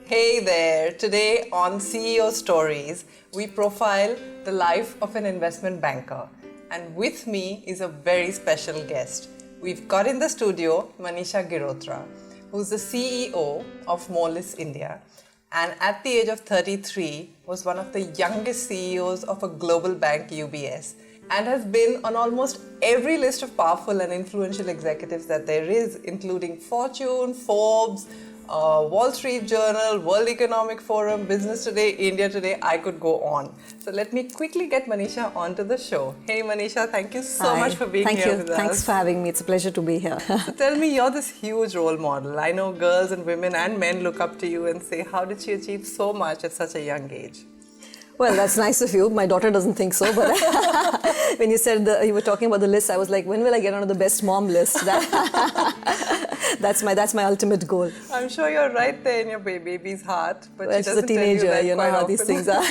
Hey there! Today on CEO Stories, we profile the life of an investment banker. And with me is a very special guest. We've got in the studio Manisha Girotra, who's the CEO of Moelis India. And at the age of 33, was one of the youngest CEOs of a global bank, UBS, and has been on almost every list of powerful and influential executives that there is, including Fortune, Forbes, Wall Street Journal, World Economic Forum, Business Today, India Today. I could go on. So let me quickly get Manisha onto the show. Hey Manisha, thank you so much for being here with us. Thanks for having me. It's a pleasure to be here. So tell me, you're this huge role model. I know girls and women and men look up to you and say, how did she achieve so much at such a young age? Well, that's nice of you. My daughter doesn't think so, but when you said you were talking about the list, I was like, when will I get onto the best mom list? That's my ultimate goal. I'm sure you're right there in your baby's heart, but well, she doesn't a teenager, tell you know how often. these things are.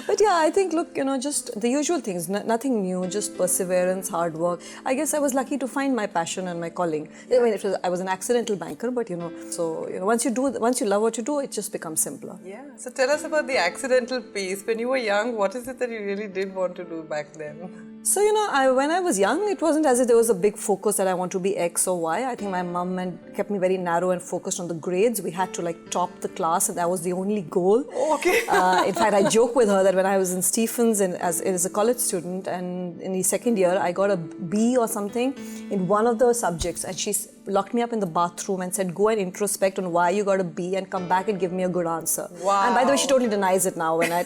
But yeah, I think, look, just the usual things, nothing new, just perseverance, hard work. I guess I was lucky to find my passion and my calling. I mean, I was an accidental banker, but once you love what you do, it just becomes simpler. Yeah. So tell us about the accidental piece. When you were young, what is it that you really did want to do back then? So, when I was young, it wasn't as if there was a big focus that I want to be X or Y. I think my mum kept me very narrow and focused on the grades. We had to top the class, and that was the only goal. Okay. In fact, I joke with her that when I was in Stephens and as a college student, and in the second year, I got a B or something in one of the subjects, and she locked me up in the bathroom and said, go and introspect on why you got a B and come back and give me a good answer. Wow. And by the way, she totally denies it now when I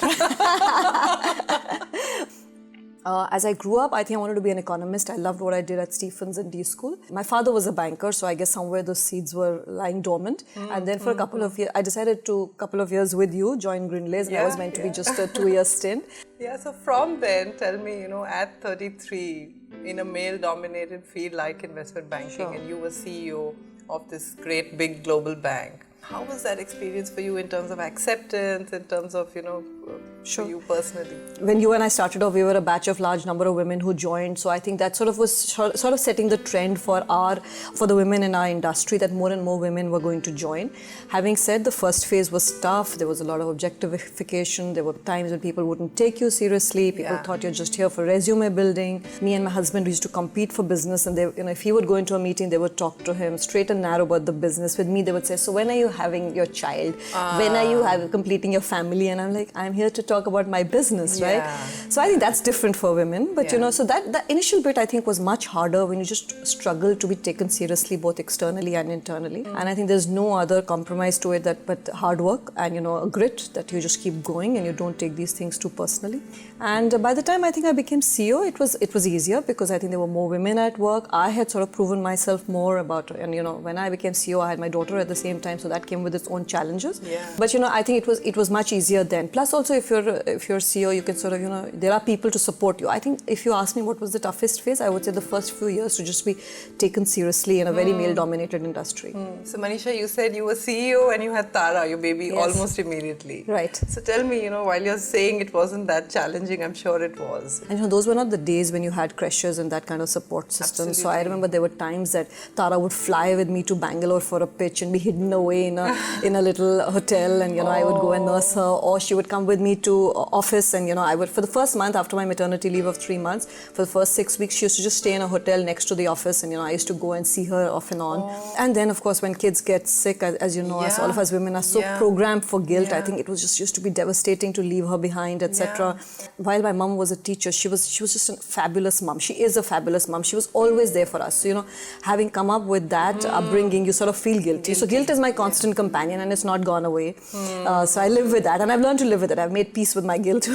as I grew up, I think I wanted to be an economist. I loved what I did at Stephens and D School. My father was a banker, so I guess somewhere those seeds were lying dormant. And then for a couple of years, I decided to, couple of years with you, join Grindlays, and that was meant to be just a 2-year stint. Yeah, so from then, tell me, at 33, in a male-dominated field like investment banking, and you were CEO of this great big global bank. How was that experience for you in terms of acceptance, in terms of, for you personally? When you and I started off, we were a batch of large number of women who joined. So I think that sort of setting the trend for the women in our industry, that more and more women were going to join. Having said, the first phase was tough. There was a lot of objectification. There were times when people wouldn't take you seriously. People thought you're just here for resume building. Me and my husband used to compete for business, and if he would go into a meeting, they would talk to him straight and narrow about the business. With me, they would say, so when are you having your child? When are you completing your family? And I'm like, I'm here to talk about my business, right? So I think that's different for women. But so that initial bit I think was much harder when you just struggle to be taken seriously both externally and internally. And I think there's no other compromise to it but hard work and a grit that you just keep going and you don't take these things too personally. And by the time I think I became CEO, it was easier because I think there were more women at work. I had sort of proven myself more about, and when I became CEO, I had my daughter at the same time, so that came with its own challenges. But I think it was much easier then. Plus also if you're CEO, you can sort of there are people to support you. I think if you ask me what was the toughest phase, I would say the first few years to just be taken seriously in a very male-dominated industry. So Manisha, you said you were CEO and you had Tara, your baby, almost immediately. Right. So tell me, while you're saying it wasn't that challenging, I'm sure it was. And those were not the days when you had creches and that kind of support system. Absolutely. So I remember there were times that Tara would fly with me to Bangalore for a pitch and be hidden away in a little hotel, and I would go and nurse her, or she would come with me to office, and I would, for the first month after my maternity leave of 3 months, for the first 6 weeks she used to just stay in a hotel next to the office, and I used to go and see her off and on. And then of course when kids get sick, as you know, as all of us women are so programmed for guilt, I think it was just used to be devastating to leave her behind, etc. While my mum was a teacher, she was just a fabulous mum. She is a fabulous mum. She was always there for us. So, having come up with that upbringing, you sort of feel guilty. So guilt is my constant companion, and it's not gone away. So I live with that, and I've learned to live with it. I've made peace with my guilt.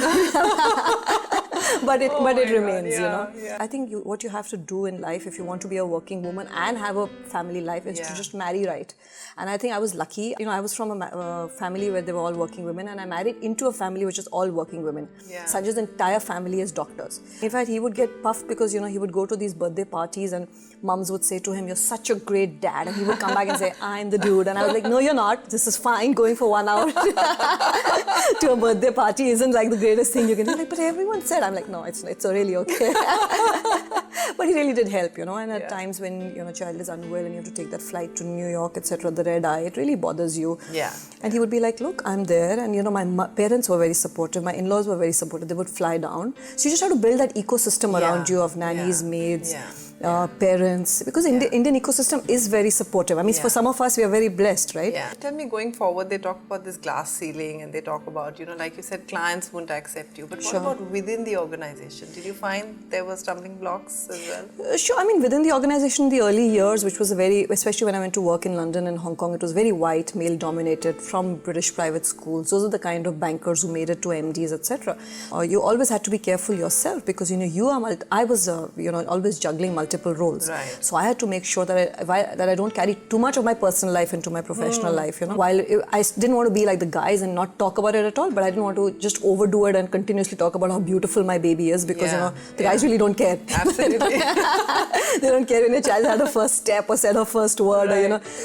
But it remains, I think what you have to do in life if you want to be a working woman and have a family life is to just marry right. And I think I was lucky. I was from a family where they were all working women, and I married into a family which is all working women. Sanjay's entire family is doctors. In fact, he would get puffed because, he would go to these birthday parties and mums would say to him, you're such a great dad. And he would come back and say, I'm the dude. And I was like, no, you're not. This is fine. Going for 1 hour to a birthday party isn't like the greatest thing you can do. Like, but everyone said, I'm like, like, no, it's really okay. But he really did help, and at times when, child is unwell and you have to take that flight to New York, etc., the red eye, it really bothers you. Yeah. And he would be like, look, I'm there. And, my parents were very supportive. My in-laws were very supportive. They would fly down. So you just have to build that ecosystem around you of nannies, maids, parents. Because Indian ecosystem is very supportive. I mean, for some of us, we are very blessed, right? Yeah. Tell me, going forward, they talk about this glass ceiling and they talk about, like you said, clients won't accept you. But what about within the organization? Did you find there were stumbling blocks as well? Sure. I mean, within the organization, the early years, which was especially when I went to work in London and Hong Kong, it was very white, male-dominated from British private schools. Those are the kind of bankers who made it to MDs, etc. You always had to be careful yourself because, I was, always juggling multiple roles. Right. So I had to make sure that I don't carry too much of my personal life into my professional life, While I didn't want to be like the guys and not talk about it at all, but I didn't want to just overdo it and continuously talk about how beautiful my baby is because, the guys really don't care. Absolutely. They don't care when your child had a first step or said a first word,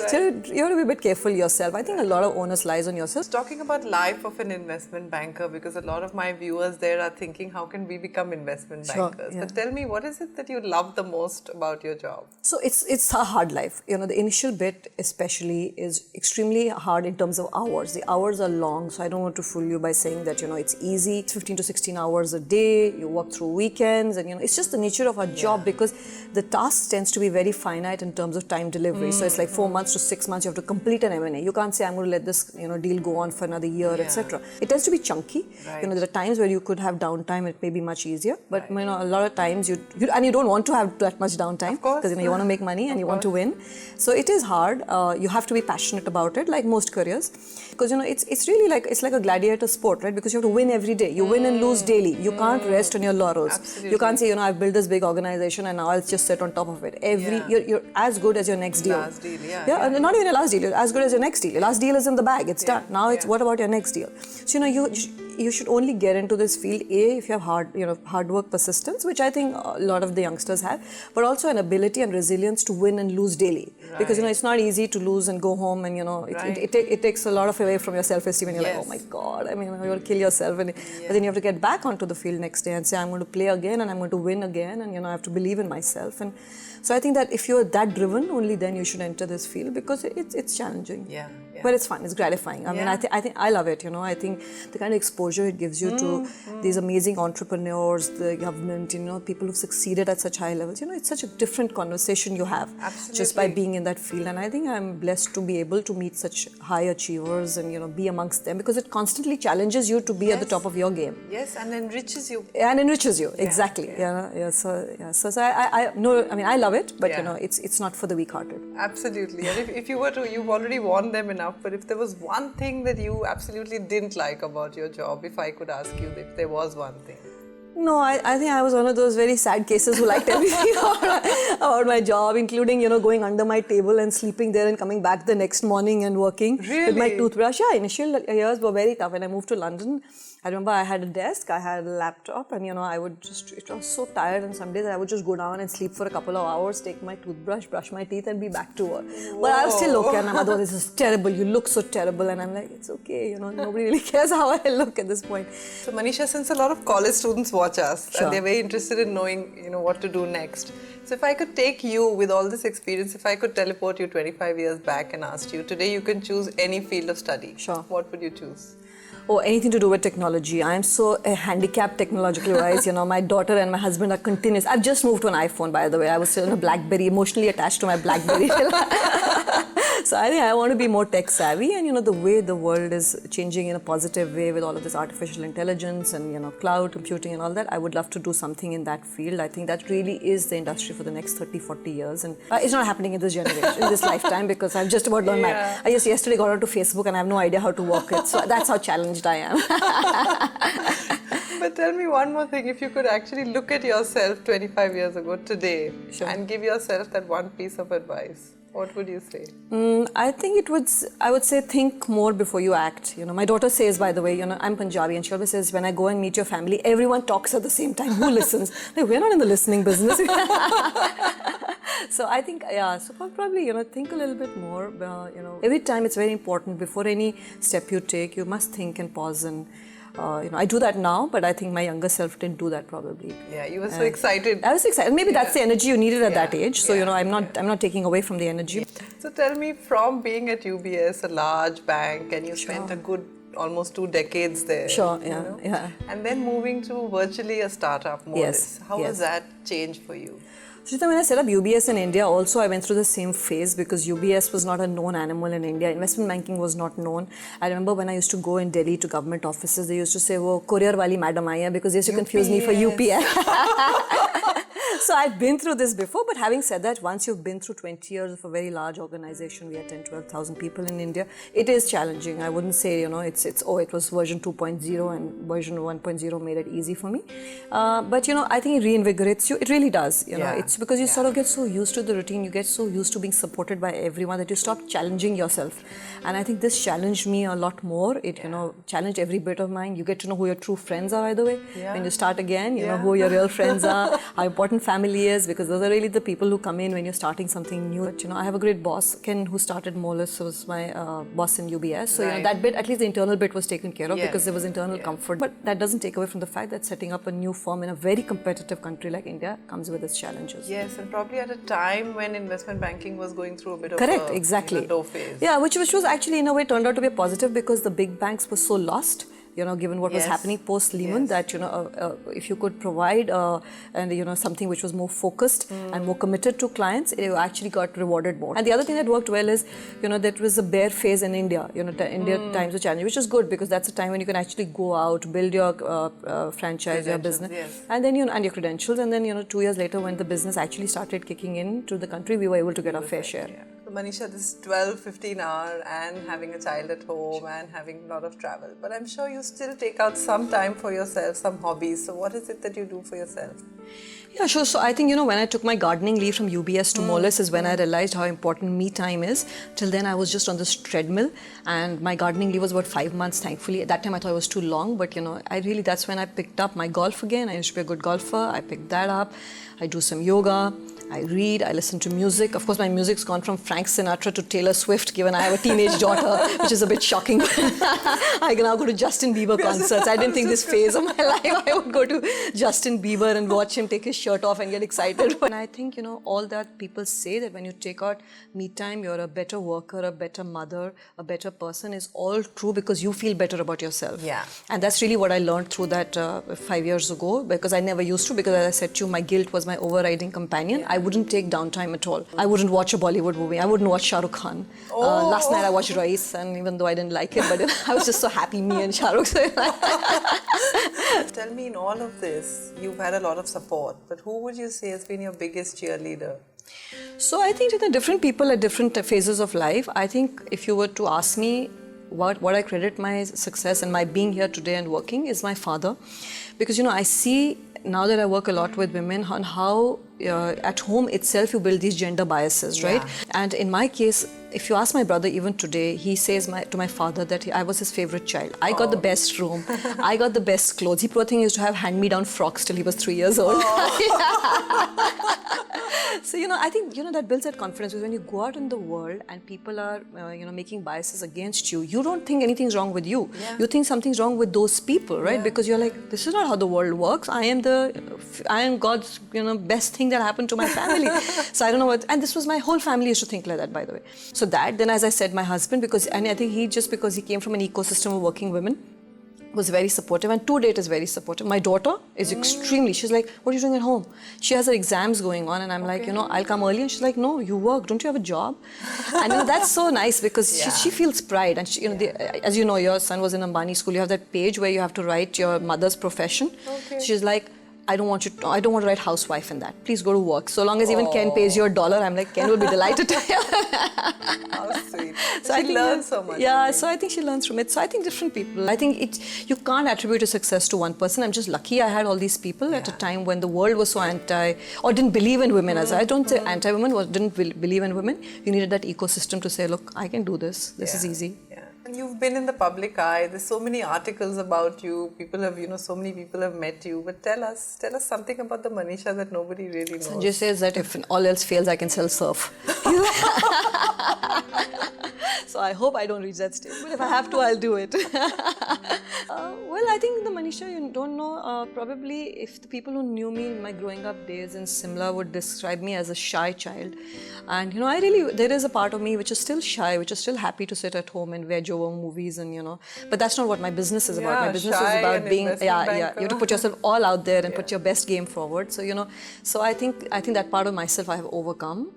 So you have to be a bit careful yourself. I think a lot of onus lies on yourself. Talking about life of an investment banker, because a lot of my viewers there are thinking, how can we become investment bankers? But tell me, what is it that you love the most about your job? So it's a hard life. The initial bit especially is extremely hard in terms of hours. The hours are long, so I don't want to fool you by saying that, it's easy. It's 15 to 16 hours a day. You work through weekends and, it's just the nature of our job because the task tends to be very finite in terms of time delivery. So it's like 4 months to 6 months, you have to complete an M&A. You can't say, I'm going to let this, deal go on for another year, etc. It tends to be chunky. Right. There are times where you could have downtime. It may be much easier. But, a lot of times you don't want to have that much downtime because, you want to make money and you want to win. So it is hard. You have to be passionate about it, like most careers. Because, it's really like a gladiator sport, right? Because you have to win every day. You win and lose daily. You can't rest on your laurels. Absolutely. You can't say, I've built this big organization and now I'll just sit on top of it. You're as good as your next deal. Last deal, Not even your last deal. You're as good as your next deal. Your last deal is in the bag. It's done. Now it's what about your next deal? So, you should only get into this field, if you have hard work, persistence, which I think a lot of the youngsters have, but also an ability and resilience to win and lose daily. Right. Because, it's not easy to lose and go home and, it takes a lot of away from your self-esteem and you're like, oh my God, I mean, you're going to kill yourself. But then you have to get back onto the field next day and say, I'm going to play again and I'm going to win again and, I have to believe in myself. And so I think that if you're that driven, only then you should enter this field because it's challenging. Yeah. But it's fun, it's gratifying. I mean, I think I love it, I think the kind of exposure it gives you to these amazing entrepreneurs, the government, people who've succeeded at such high levels, it's such a different conversation you have just by being in that field. And I think I'm blessed to be able to meet such high achievers and, be amongst them because it constantly challenges you to be at the top of your game. Yes, and enriches you. And enriches you, exactly. So I love it, but, it's not for the weak-hearted. Absolutely. And if you were to, you've already won them enough. But if there was one thing that you absolutely didn't like about your job, if I could ask you if there was one thing. No, I think I was one of those very sad cases who liked everything about my job, including, going under my table and sleeping there and coming back the next morning and working with my toothbrush. Yeah, initial years were very tough. When I moved to London, I remember I had a desk, I had a laptop, and I would just, it was so tired, and some days I would just go down and sleep for a couple of hours, take my toothbrush, brush my teeth, and be back to work. Whoa. But I was still okay, and my mother, this is terrible, you look so terrible, and I'm like, it's okay, nobody really cares how I look at this point. So Manisha, since a lot of college students watch us, and they're very interested in knowing, what to do next. So if I could take you with all this experience, if I could teleport you 25 years back and ask you, today you can choose any field of study. Sure. What would you choose? Oh, anything to do with technology. I am so handicapped technologically wise. My daughter and my husband are continuous. I've just moved to an iPhone, by the way. I was still in a BlackBerry, emotionally attached to my BlackBerry. So I think I want to be more tech savvy, and the way the world is changing in a positive way with all of this artificial intelligence and cloud computing and all that, I would love to do something in that field. I think that really is the industry for the next 30-40 years, and it's not happening in this generation, in this lifetime, because I've just about done I just yesterday got onto Facebook and I have no idea how to work it. So that's how challenged I am. But tell me one more thing, if you could actually look at yourself 25 years ago today and give yourself that one piece of advice, what would you say? I think I would say think more before you act. My daughter says, by the way, I'm Punjabi, and she always says, when I go and meet your family, everyone talks at the same time. Who listens? Like, we're not in the listening business. So I think, so probably, think a little bit more. Every time it's very important, before any step you take, you must think and pause and I do that now, but I think my younger self didn't do that probably. Yeah, you were so excited. I was excited. Maybe that's the energy you needed at that age. So I'm not taking away from the energy. So tell me, from being at UBS, a large bank, and you spent a good almost 2 decades there. Sure, And then moving to virtually a startup, Moelis. Yes, How was that change for you? Shrita, when I set up UBS in India, also I went through the same phase because UBS was not a known animal in India. Investment banking was not known. I remember when I used to go in Delhi to government offices, they used to say, "Oh, courier wali madam aayi hai," because they used to confuse me for UPI. So I'd been through this before, but having said that, once you've been through 20 years of a very large organization, we had 12,000 people in India, it is challenging. I wouldn't say, it was version 2.0 and version 1.0 made it easy for me. But, I think it reinvigorates you. It really does. It's because you sort of get so used to the routine, you get so used to being supported by everyone that you stop challenging yourself. And I think this challenged me a lot more. It, challenged every bit of mine. You get to know who your true friends are, by the way. When you start again, you know who your real friends are, how important family is, because those are really the people who come in when you're starting something new. But, I have a great boss, Ken, who started Moelis, was my boss in UBS. So, that bit, at least the internal bit was taken care of because there was internal comfort. But that doesn't take away from the fact that setting up a new firm in a very competitive country like India comes with its challenges. Yes, and probably at a time when investment banking was going through a bit of exactly. low phase. Yeah, which was actually in a way turned out to be a positive because the big banks were so lost. Given what was happening post-Lehman, that, if you could provide something which was more focused and more committed to clients, it actually got rewarded more. And the other thing that worked well is, that was a bear phase in India. India times were challenging, which is good because that's a time when you can actually go out, build your franchise, your business, and then, and your credentials. And then, 2 years later, when the business actually started kicking in to the country, we were able to get our fair share. Yeah. So Manisha, this 12-15 hour and having a child at home and having a lot of travel. But I'm sure you still take out some time for yourself, some hobbies. So what is it that you do for yourself? Yeah, sure. So I think, when I took my gardening leave from UBS to Moelis is when I realized how important me time is. Till then, I was just on this treadmill and my gardening leave was about 5 months, thankfully. At that time, I thought it was too long. But, that's when I picked up my golf again. I used to be a good golfer. I picked that up. I do some yoga. I read, I listen to music. Of course, my music's gone from Frank Sinatra to Taylor Swift, given I have a teenage daughter, which is a bit shocking. I can now go to Justin Bieber concerts. I didn't think this phase of my life I would go to Justin Bieber and watch him take his shirt off and get excited. And I think, all that people say that when you take out me time, you're a better worker, a better mother, a better person is all true because you feel better about yourself. Yeah. And that's really what I learned through that 5 years ago, because I never used to, because as I said to you, my guilt was my overriding companion. I wouldn't take downtime at all. I wouldn't watch a Bollywood movie. I wouldn't watch Shah Rukh Khan. Last night I watched Raees, and even though I didn't like it, but I was just so happy, me and Shah Rukh. Tell me, in all of this, you've had a lot of support, but who would you say has been your biggest cheerleader? So I think that different people at different phases of life. I think if you were to ask me what I credit my success and my being here today and working is my father. Because, I see now that I work a lot with women on how at home itself you build these gender biases, right? And in my case, if you ask my brother even today, he says to my father that I was his favorite child. I got the best room. I got the best clothes. He poor thing used to have hand-me-down frocks till he was 3 years old. So, I think, that builds that confidence because when you go out in the world and people are, making biases against you, you don't think anything's wrong with you. You think something's wrong with those people, right? Because you're like, this is not how the world works. I am God's, best thing that happened to my family. So I don't know what, and this was my whole family used to think like that, by the way. So then as I said, my husband, and I think because he came from an ecosystem of working women, was very supportive, and to date is very supportive. My daughter is extremely, she's like, what are you doing at home? She has her exams going on and I'm like, I'll come early, and she's like, no, you work, don't you have a job? And that's so nice because she feels pride, and she, as you know, your son was in Ambani school, you have that page where you have to write your mother's profession. So she's like, I don't want to write housewife in that. Please go to work. So long as even Ken pays you $1, I'm like, Ken will be delighted to hear. How sweet. So she learns so much. Yeah, so I think she learns from it. So I think different people. I think you can't attribute a success to one person. I'm just lucky I had all these people at a time when the world was so anti, or didn't believe in women. As I don't say anti-women, didn't believe in women. You needed that ecosystem to say, look, I can do this. This is easy. And you've been in the public eye. There's so many articles about you. People have, so many people have met you. But tell us something about the Manisha that nobody really knows. Sanjay says that if all else fails, I can sell surf. So I hope I don't reach that stage. But if I have to, I'll do it. Well, I think the Manisha, you don't know, probably if the people who knew me in my growing up days in Simla would describe me as a shy child. And, there is a part of me which is still shy, which is still happy to sit at home and watch movies and, but that's not what my business is about. My business is about being, you have to put yourself all out there and put your best game forward. So, so I think that part of myself I have overcome.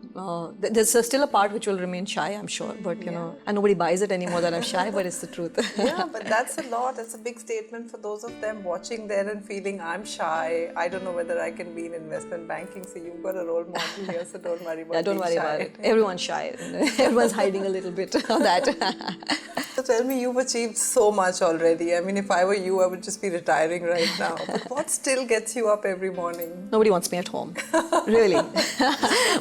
There's still a part which will remain shy, I'm sure, but, and nobody buys it anymore that I'm shy, but it's the truth. Yeah, but that's a lot. That's a big statement for those of them watching there and feeling I'm shy. I don't know whether I can be in investment banking. So you've got a role model here, so don't worry about it. Don't worry about it. Everyone's shy. Everyone's hiding a little bit of that. So tell me, you've achieved so much already. I mean, if I were you, I would just be retiring right now. But what still gets you up every morning? Nobody wants me at home. Really.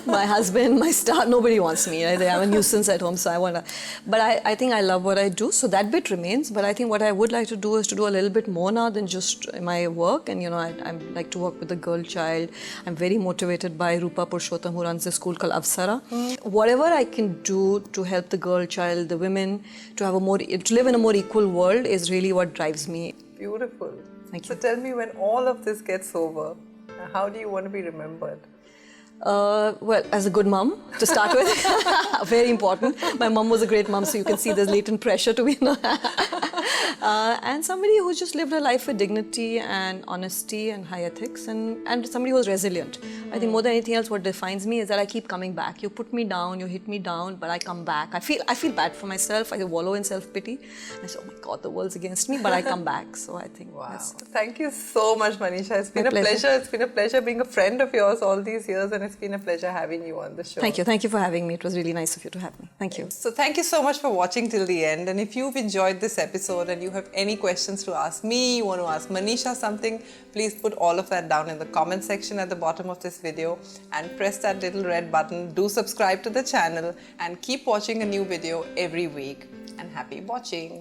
My husband, my staff, nobody wants me. I'm a nuisance at home, so I want to. But I think I love what I do, so that bit remains. But I think what I would like to do is to do a little bit more now than just my work. And, I like to work with the girl child. I'm very motivated by Rupa Purushottam, who runs a school called Avsara. Whatever I can do to help the girl child, the women, to live in a more equal world is really what drives me. Beautiful. Thank you. So tell me, when all of this gets over, how do you want to be remembered? Well, as a good mum, to start with. Very important. My mum was a great mum, so you can see there's latent pressure to be. And somebody who just lived her life with dignity and honesty and high ethics, and somebody who was resilient. I think more than anything else, what defines me is that I keep coming back. You put me down, you hit me down, but I come back. I feel bad for myself. I wallow in self-pity. I say, oh my God, the world's against me, but I come back. So I think that's... Thank you so much, Manisha. It's been a pleasure. It's been a pleasure being a friend of yours all these years, and it's been a pleasure having you on the show. Thank you. Thank you for having me. It was really nice of you to have me. Thank you. So thank you so much for watching till the end. And if you've enjoyed this episode and you have any questions to ask me, you want to ask Manisha something, please put all of that down in the comment section at the bottom of this video and press that little red button. Do subscribe to the channel and keep watching a new video every week. And happy watching.